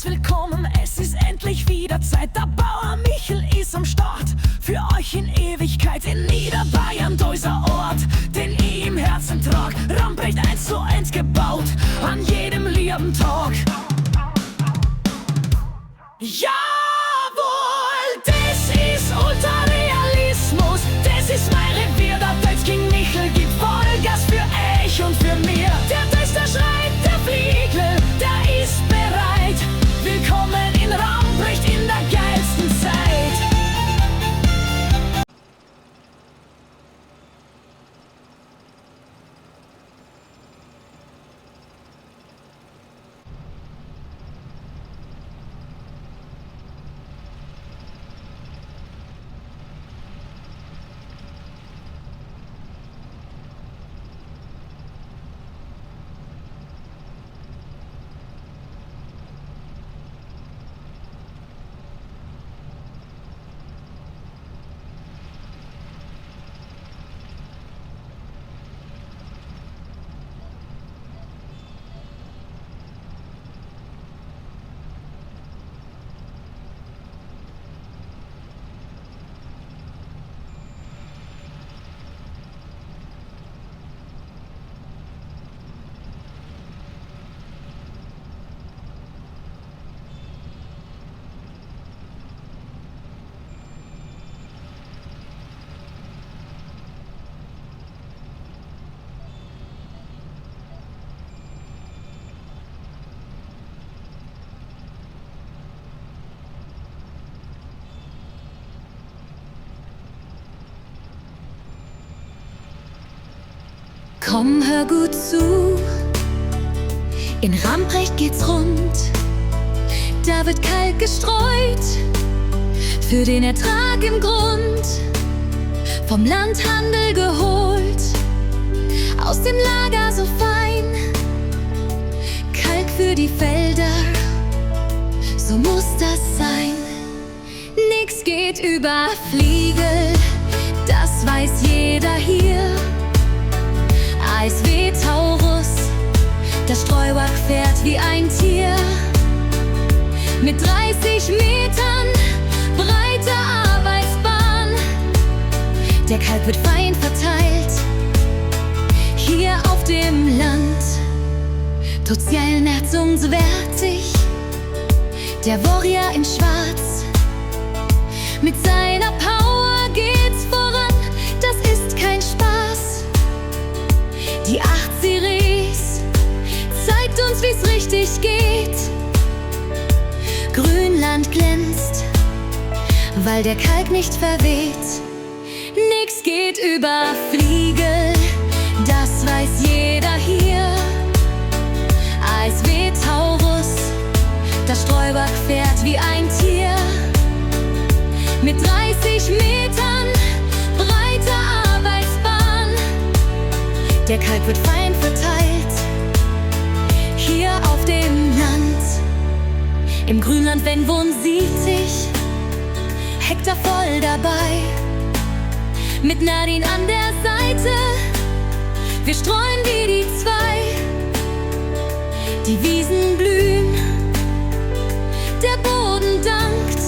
Seid willkommen, es ist endlich wieder Zeit. Der Bauer Michel ist am Start. Für euch in Ewigkeit in Niederbayern, dieser Ort, den ich im Herzen trag. Ramprecht 1:1 gebaut, an jedem lieben Tag. Jawohl, das ist Ultrarealismus. Das ist mein Revier, der Deutsch-King Michel gibt Vollgas für euch und für mir. Der Deutsch, der schreit, der Fliegel, der ist bereit. Willkommen in Ramprecht in der geilsten Zeit. Komm, hör gut zu, in Ramprecht geht's rund. Da wird Kalk gestreut, für den Ertrag im Grund. Vom Landhandel geholt, aus dem Lager so fein. Kalk für die Felder, so muss das sein. Nix geht über Fliegel, das weiß jeder hier. ASW Taurus, das Streuwerk fährt wie ein Tier. Mit 30 Metern breiter Arbeitsbahn. Der Kalk wird fein verteilt, hier auf dem Land. Tut's Jelnertzung so wertig, der Warrior in Schwarz. Mit seiner Power geht's voran, das ist kein Spaß. Die 8 Series zeigt uns, wie's richtig geht. Grünland glänzt, weil der Kalk nicht verweht. Nix geht über Fliegel, das weiß jeder hier. ASW Taurus, das Streuwerk fährt wie ein Tier. Mit 30 Metern breiter Arbeitsbahn. Der Kalk wird fein verteilt, hier auf dem Land. Im Grünland, wenn wohnt, sieht sich Hektar voll dabei. Mit Nadine an der Seite, wir streuen wie die zwei. Die Wiesen blühen, der Boden dankt.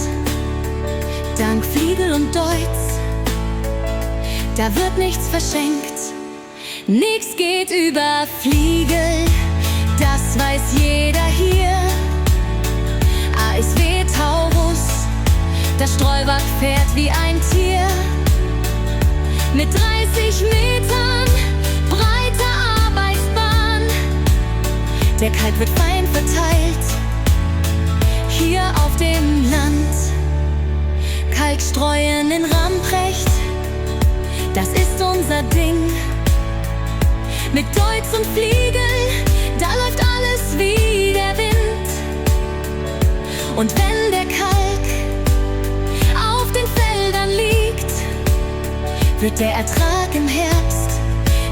Dank Fliegel und Deutz, da wird nichts verschenkt. Nix geht über Fliegel, das weiß jeder hier. ASW Taurus, das Streuwerk fährt wie ein Tier. Mit 30 Metern breiter Arbeitsbahn. Der Kalk wird fein verteilt, hier auf dem Land. Kalkstreuen in Ramprecht, das ist unser Ding. Mit Deutz und Fliegel, da läuft alles wie der Wind. Und wenn der Kalk auf den Feldern liegt, wird der Ertrag im Herbst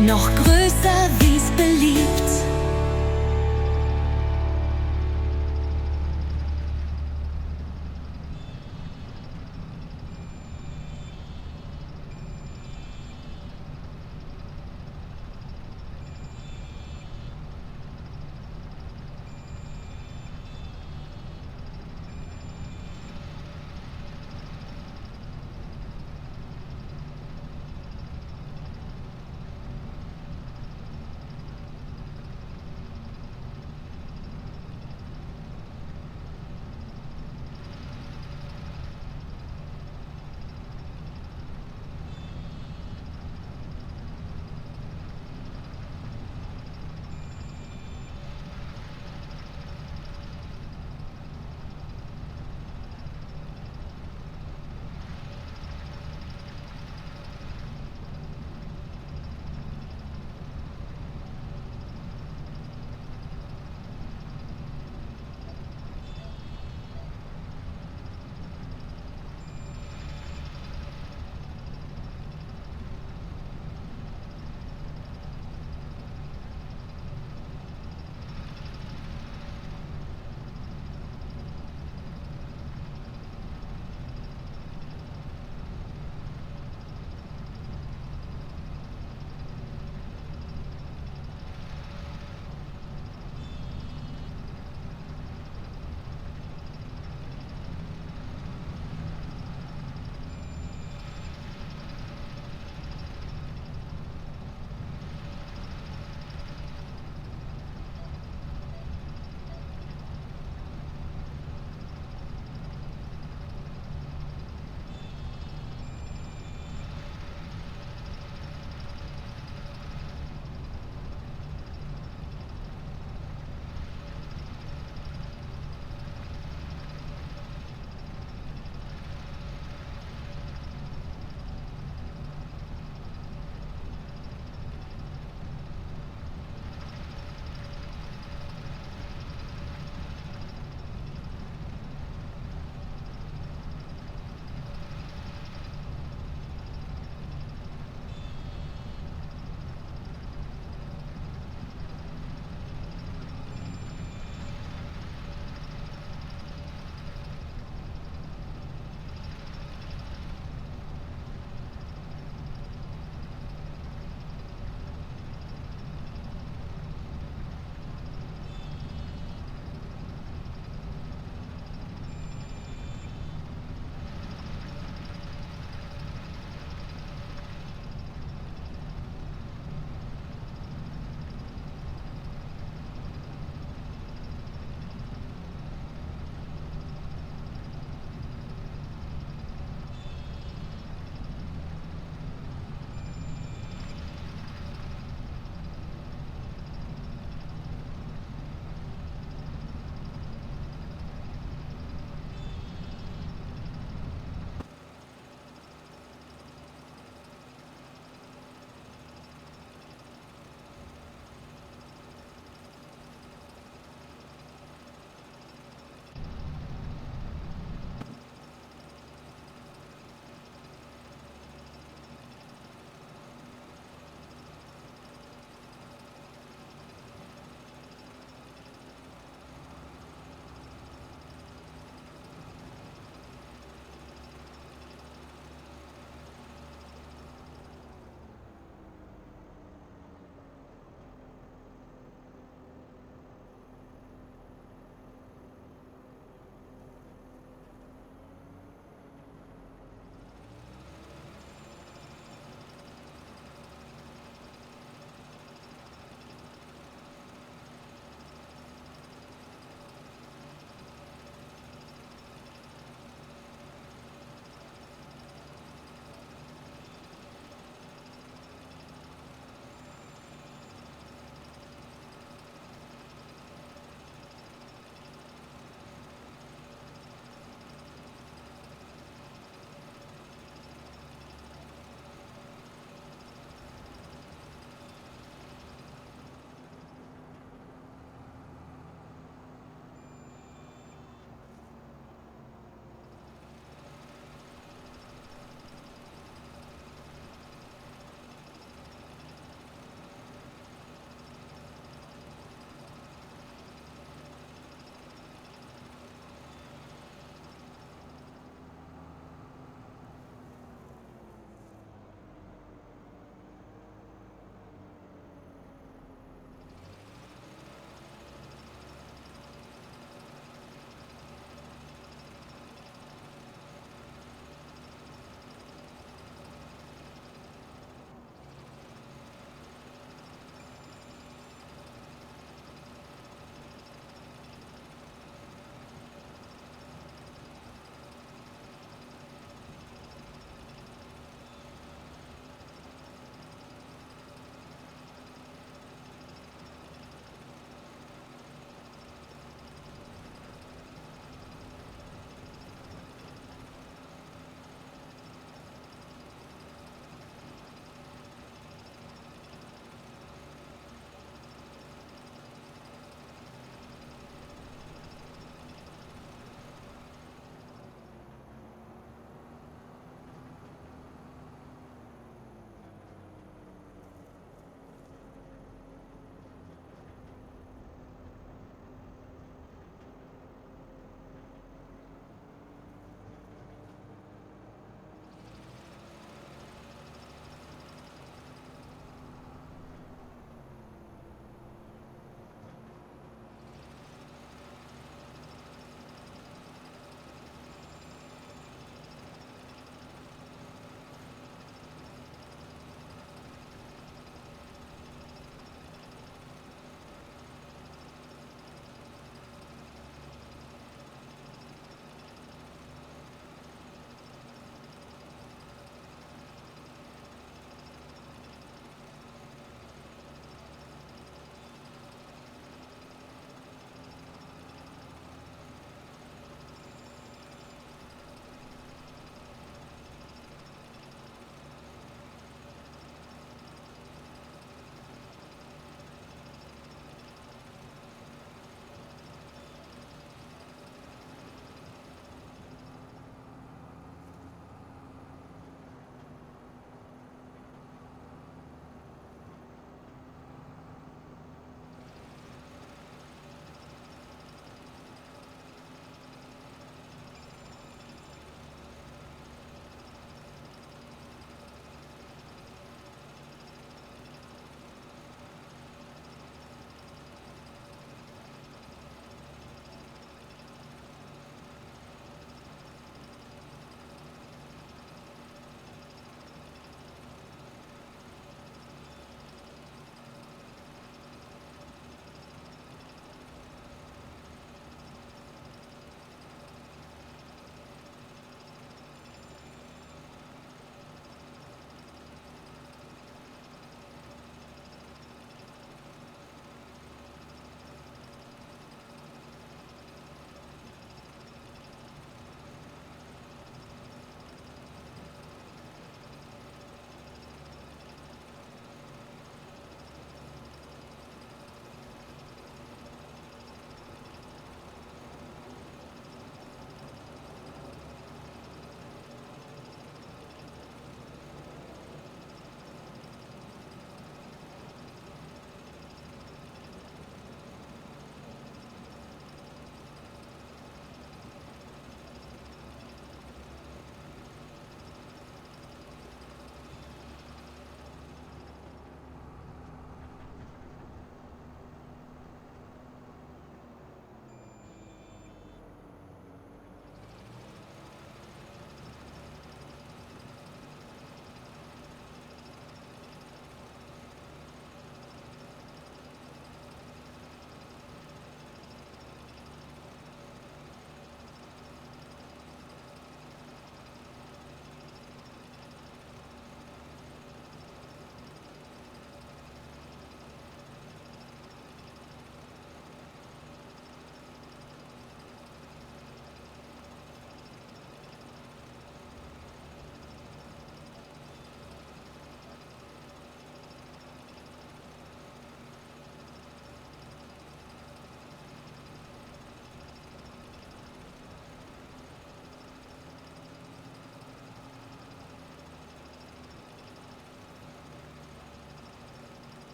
noch größer.